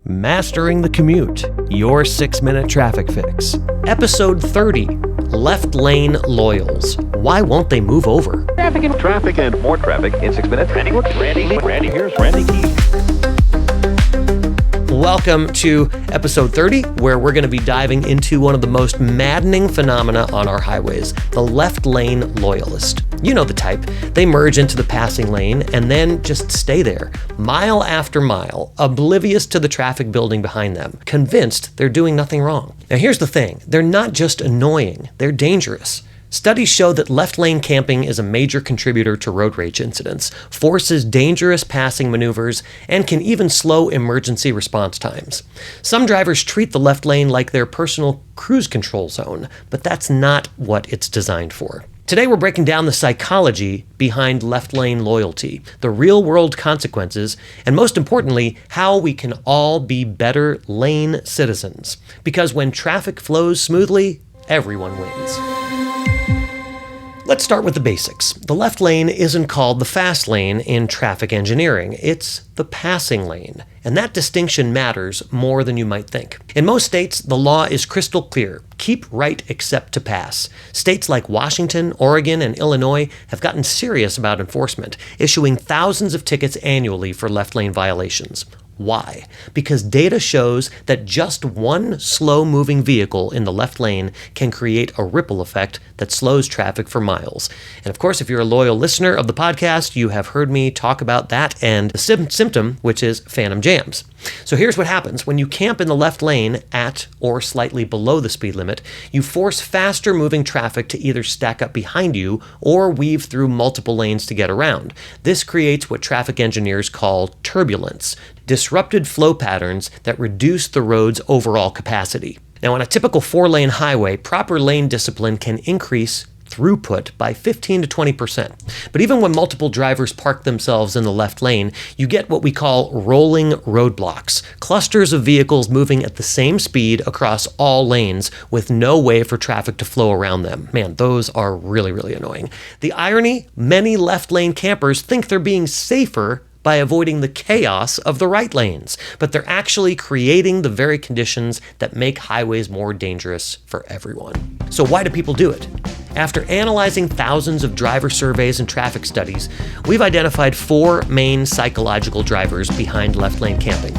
Mastering the Commute, your 6-minute traffic fix. Episode 30, Left Lane Loyals. Why won't they move over? Traffic and more traffic in 6 minutes. Randy, here's Randy Key. Welcome to episode 30, where we're going to be diving into one of the most maddening phenomena on our highways, the left lane loyalist. You know the type. They merge into the passing lane and then just stay there, mile after mile, oblivious to the traffic building behind them, convinced they're doing nothing wrong. Now here's the thing. They're not just annoying, they're dangerous. Studies show that left lane camping is a major contributor to road rage incidents, forces dangerous passing maneuvers, and can even slow emergency response times. Some drivers treat the left lane like their personal cruise control zone, but that's not what it's designed for. Today we're breaking down the psychology behind left lane loyalty, the real-world consequences, and most importantly, how we can all be better lane citizens. Because when traffic flows smoothly, everyone wins. Let's start with the basics. The left lane isn't called the fast lane in traffic engineering. It's the passing lane. And that distinction matters more than you might think. In most states, the law is crystal clear. Keep right except to pass. States like Washington, Oregon, and Illinois have gotten serious about enforcement, issuing thousands of tickets annually for left lane violations. Why? Because data shows that just one slow-moving vehicle in the left lane can create a ripple effect that slows traffic for miles. And of course, if you're a loyal listener of the podcast, you have heard me talk about that and the symptom, which is phantom jams. So here's what happens. When you camp in the left lane at or slightly below the speed limit, you force faster moving traffic to either stack up behind you or weave through multiple lanes to get around. This creates what traffic engineers call turbulence, disrupted flow patterns that reduce the road's overall capacity. Now, on a typical 4-lane highway, proper lane discipline can increase throughput by 15 to 20%. But even when multiple drivers park themselves in the left lane, you get what we call rolling roadblocks, clusters of vehicles moving at the same speed across all lanes with no way for traffic to flow around them. Man, those are really, really annoying. The irony, many left lane campers think they're being safer by avoiding the chaos of the right lanes, but they're actually creating the very conditions that make highways more dangerous for everyone. So why do people do it? After analyzing thousands of driver surveys and traffic studies, we've identified 4 main psychological drivers behind left lane camping.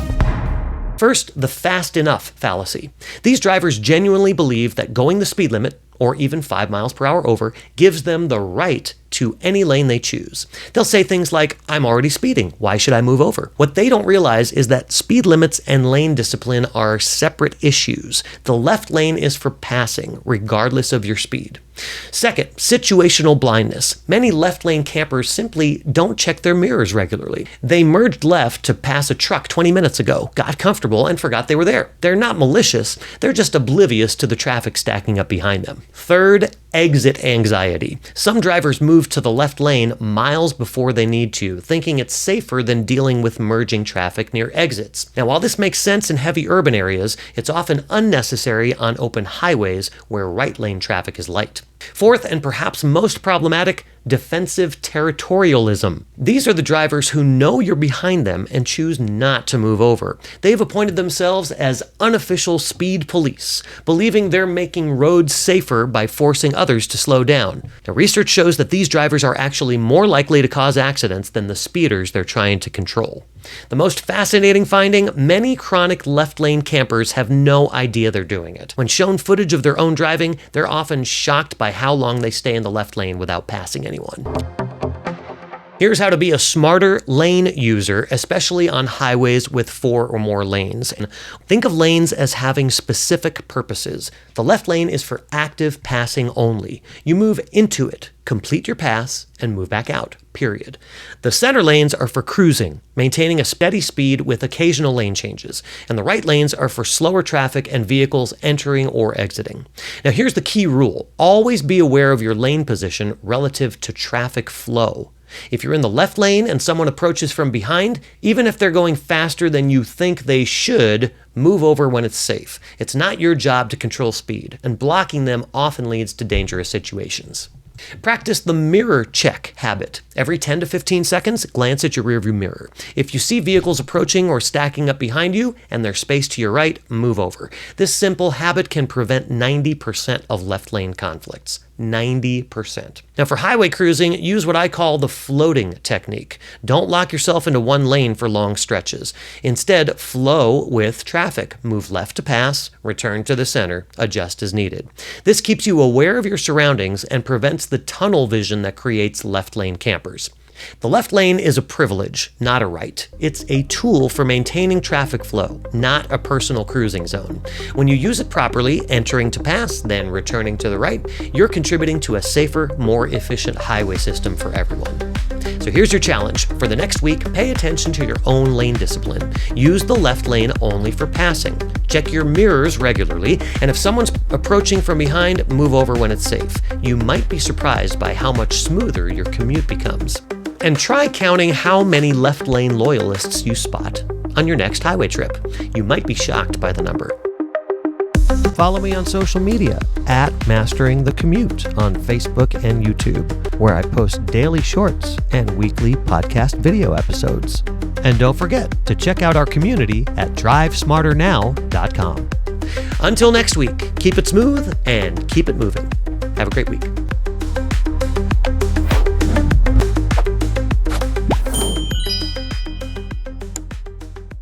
First, the fast enough fallacy. These drivers genuinely believe that going the speed limit, or even 5 miles per hour over, gives them the right to any lane they choose. They'll say things like, "I'm already speeding, why should I move over?" What they don't realize is that speed limits and lane discipline are separate issues. The left lane is for passing, regardless of your speed. Second, situational blindness. Many left lane campers simply don't check their mirrors regularly. They merged left to pass a truck 20 minutes ago, got comfortable, and forgot they were there. They're not malicious, they're just oblivious to the traffic stacking up behind them. Third, exit anxiety. Some drivers move to the left lane miles before they need to, thinking it's safer than dealing with merging traffic near exits. Now, while this makes sense in heavy urban areas, it's often unnecessary on open highways where right lane traffic is light. Fourth, and perhaps most problematic, defensive territorialism. These are the drivers who know you're behind them and choose not to move over. They've appointed themselves as unofficial speed police, believing they're making roads safer by forcing others to slow down. Now, research shows that these drivers are actually more likely to cause accidents than the speeders they're trying to control. The most fascinating finding, many chronic left lane campers have no idea they're doing it. When shown footage of their own driving, they're often shocked by how long they stay in the left lane without passing anyone. Here's how to be a smarter lane user, especially on highways with 4 or more lanes. And think of lanes as having specific purposes. The left lane is for active passing only. You move into it, complete your pass, and move back out, period. The center lanes are for cruising, maintaining a steady speed with occasional lane changes. And the right lanes are for slower traffic and vehicles entering or exiting. Now here's the key rule. Always be aware of your lane position relative to traffic flow. If you're in the left lane and someone approaches from behind, even if they're going faster than you think they should, move over when it's safe. It's not your job to control speed, and blocking them often leads to dangerous situations. Practice the mirror check habit. Every 10 to 15 seconds, glance at your rearview mirror. If you see vehicles approaching or stacking up behind you and there's space to your right, move over. This simple habit can prevent 90% of left lane conflicts. 90%. Now for highway cruising, use what I call the floating technique. Don't lock yourself into one lane for long stretches. Instead, flow with traffic. Move left to pass, return to the center, adjust as needed. This keeps you aware of your surroundings and prevents the tunnel vision that creates left lane campers. The left lane is a privilege, not a right. It's a tool for maintaining traffic flow, not a personal cruising zone. When you use it properly, entering to pass, then returning to the right, you're contributing to a safer, more efficient highway system for everyone. So here's your challenge. For the next week, pay attention to your own lane discipline. Use the left lane only for passing. Check your mirrors regularly, and if someone's approaching from behind, move over when it's safe. You might be surprised by how much smoother your commute becomes. And try counting how many left lane loyalists you spot on your next highway trip. You might be shocked by the number. Follow me on social media at Mastering the Commute on Facebook and YouTube, where I post daily shorts and weekly podcast video episodes. And don't forget to check out our community at drivesmarternow.com. Until next week, keep it smooth and keep it moving. Have a great week.